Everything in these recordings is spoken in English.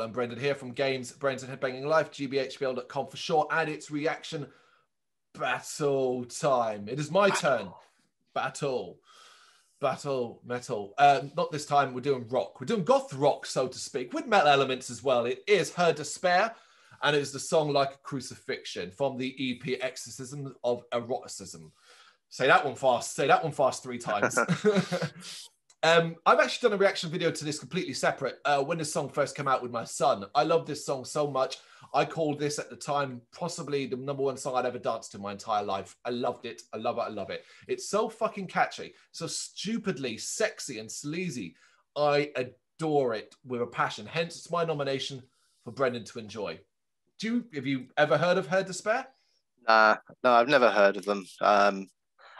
I'm Brendan here from Games, Brains and Headbanging Life, gbhbl.com for short, and it's reaction battle time. It is my turn. Battle metal. Not this time, we're doing rock. We're doing goth rock, so to speak, with metal elements as well. It is Her Despair, and it is the song Like a Crucifixion from the EP Exorcism of Eroticism. Say that one fast. Say that one fast 3 times. I've actually done a reaction video to this completely separate when this song first came out with my son. I love this song so much. I called this at the time possibly the #1 song I'd ever danced to in my entire life. I loved it. I love it. I love it. It's so fucking catchy, so stupidly sexy and sleazy. I adore it with a passion. Hence, it's my nomination for Brendan to enjoy. Have you ever heard of Her Despair? No, I've never heard of them.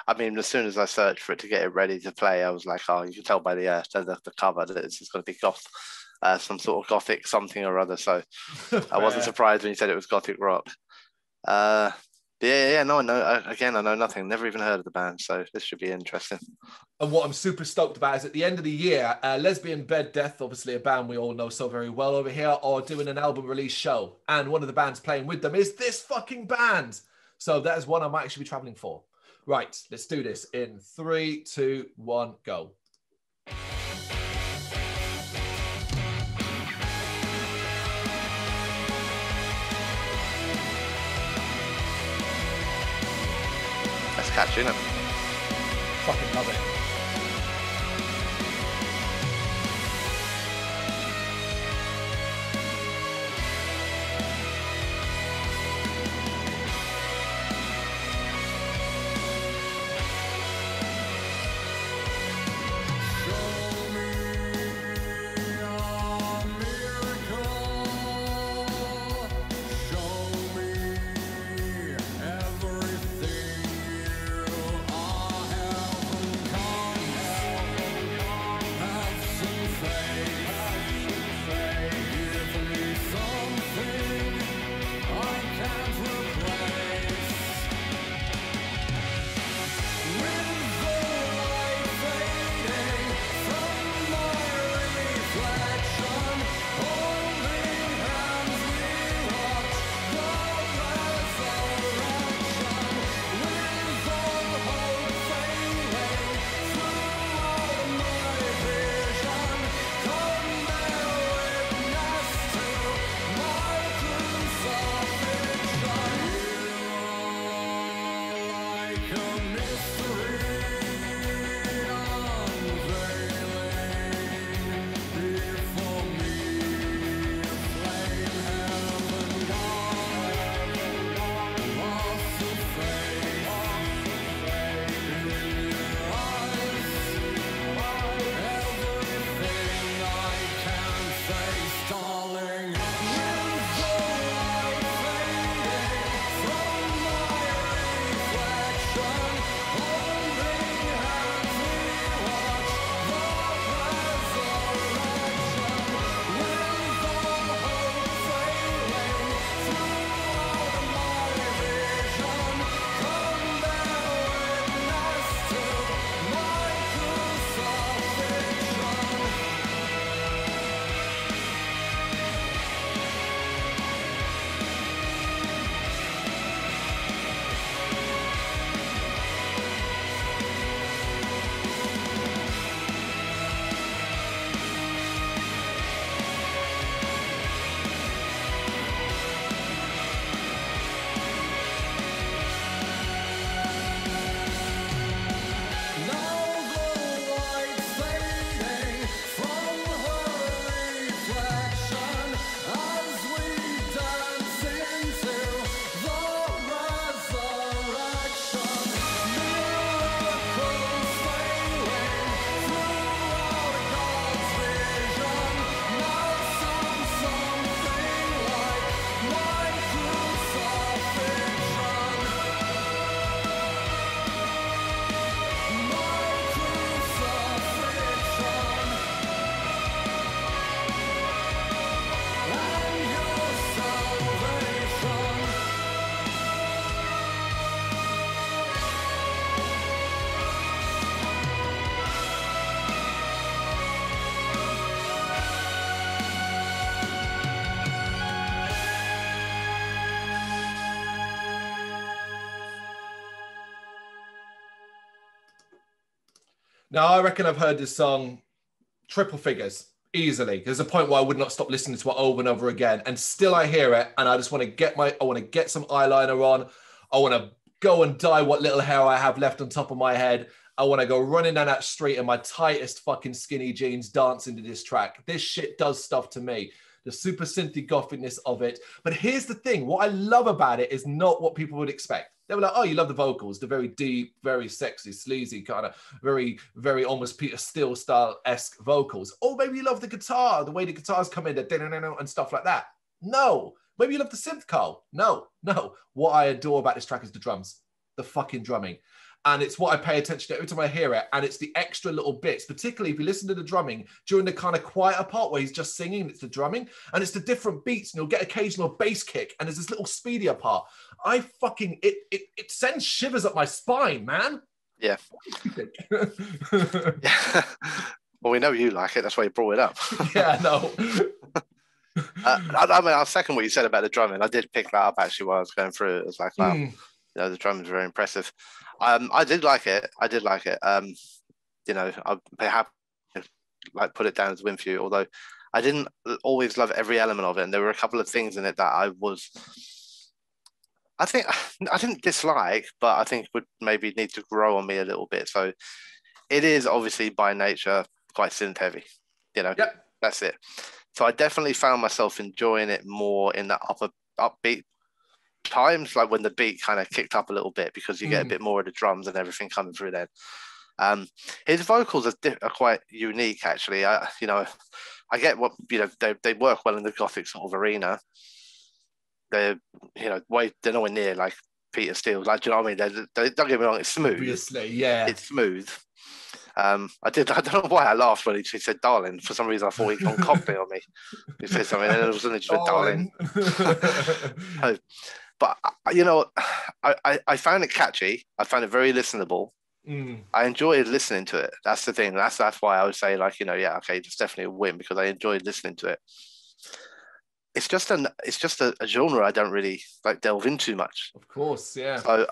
I mean, as soon as I searched for it to get it ready to play, I was like, oh, you can tell by the cover that it's going to be goth, some sort of gothic something or other. So I wasn't surprised when you said it was gothic rock. No, I know. Again, I know nothing. Never even heard of the band, so this should be interesting. And what I'm super stoked about is at the end of the year, Lesbian Bed Death, obviously a band we all know so very well over here, are doing an album release show. And one of the bands playing with them is this fucking band. So that is one I might actually be traveling for. Right, let's do this in 3, 2, 1, go. That's catchy, isn't it? Fucking love it. Now, I reckon I've heard this song triple figures easily. There's a point where I would not stop listening to it over and over again. And still I hear it. And I just want to get some eyeliner on. I want to go and dye what little hair I have left on top of my head. I want to go running down that street in my tightest fucking skinny jeans, dancing to this track. This shit does stuff to me. The super synthy gothiness of it. But here's the thing. What I love about it is not what people would expect. They were like, oh, you love the vocals, the very deep, very sexy, sleazy, kind of very, very almost Peter Steele style-esque vocals. Or maybe you love the guitar, the way the guitars come in, the and stuff like that. No. Maybe you love the synth, Carl. No. What I adore about this track is the drums, the fucking drumming. And it's what I pay attention to every time I hear it. And it's the extra little bits, particularly if you listen to the drumming during the kind of quieter part where he's just singing, it's the drumming. And it's the different beats and you'll get occasional bass kick. And there's this little speedier part. It sends shivers up my spine, man. Yeah. Well, we know you like it. That's why you brought it up. Yeah, no. I mean, I'll second what you said about the drumming. I did pick that up actually while I was going through it. It was like, wow, the drumming is very impressive. I did like it. I'd be happy to like put it down as a win for you. Although I didn't always love every element of it, and there were a couple of things in it that I didn't dislike, but I think would maybe need to grow on me a little bit. So it is obviously by nature quite synth heavy. Yep. That's it. So I definitely found myself enjoying it more in the upbeat times, like when the beat kind of kicked up a little bit, because you get a bit more of the drums and everything coming through then. His vocals are quite unique, actually. I get what, they work well in the gothic sort of arena. They're nowhere near like Peter Steele. Like, do you know what I mean? They don't get me wrong, it's smooth. Obviously, yeah. It's smooth. I don't know why I laughed when he said darling. For some reason I thought he'd gone cockney on me. He said something and then it was just a darling. But I found it catchy. I found it very listenable. I enjoyed listening to it. That's the thing. That's why I would say, like, okay, it's definitely a win, because I enjoyed listening to it. It's just a genre I don't really like delve into much. Of course, yeah. So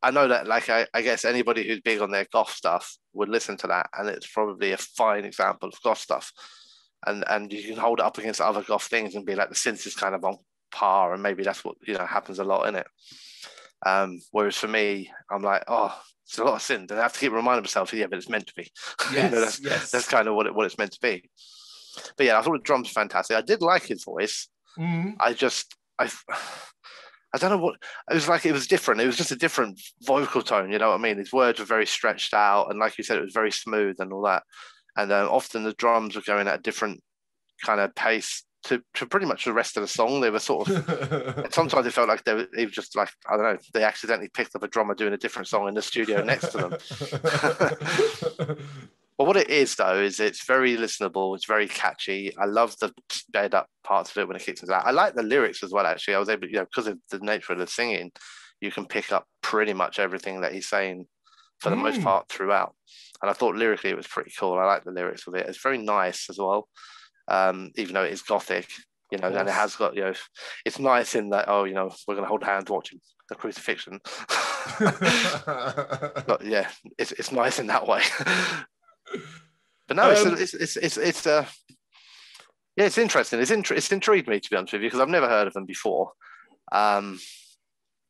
I know that, like, I guess anybody who's big on their goth stuff would listen to that, and it's probably a fine example of goth stuff. And you can hold it up against other goth things and be like, the synth is kind of on par, and maybe that's what happens a lot in it. Whereas for me, I'm like, oh, it's a lot of synth, and I have to keep reminding myself, yeah, but it's meant to be. Yes, that's kind of what it's meant to be. But yeah, I thought the drums were fantastic. I did like his voice. I don't know what it was like. It was different. It was just a different vocal tone. You know what I mean? His words were very stretched out, and like you said, it was very smooth and all that. And often the drums were going at a different kind of pace to pretty much the rest of the song. They were sort of sometimes it felt like they were just like, I don't know, they accidentally picked up a drummer doing a different song in the studio next to them. But what it is, though, is it's very listenable. It's very catchy. I love the sped up parts of it when it kicks into that. I like the lyrics as well, actually. I was able to, because of the nature of the singing, you can pick up pretty much everything that he's saying for the most part throughout. And I thought lyrically it was pretty cool. I like the lyrics of it. It's very nice as well, even though it is gothic, and it has got, it's nice in that, we're going to hold hands watching the crucifixion. But yeah, it's nice in that way. But no, it's interesting. It's intrigued me, to be honest with you, because I've never heard of them before. And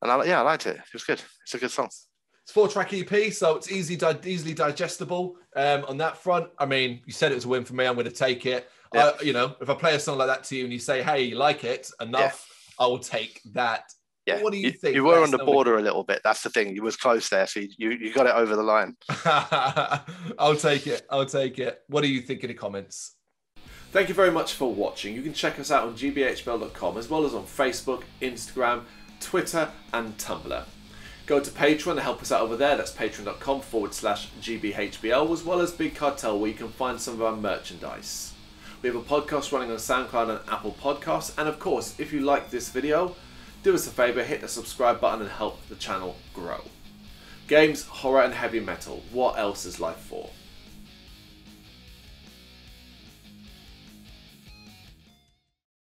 I liked it. It was good. It's a good song. It's 4-track EP, so it's easily digestible on that front. I mean, you said it was a win for me. I'm going to take it. Yeah. If I play a song like that to you and you say, "Hey, you like it enough," I will take that. Yeah. What do you think? You were on the border a little bit. That's the thing. You was close there, so you got it over the line. I'll take it. What do you think in the comments? Thank you very much for watching. You can check us out on gbhbl.com, as well as on Facebook, Instagram, Twitter, and Tumblr. Go to Patreon to help us out over there. That's patreon.com/gbhbl, as well as Big Cartel, where you can find some of our merchandise. We have a podcast running on SoundCloud and Apple Podcasts. And of course, if you like this video, do us a favour, hit the subscribe button and help the channel grow. Games, horror and heavy metal, what else is life for?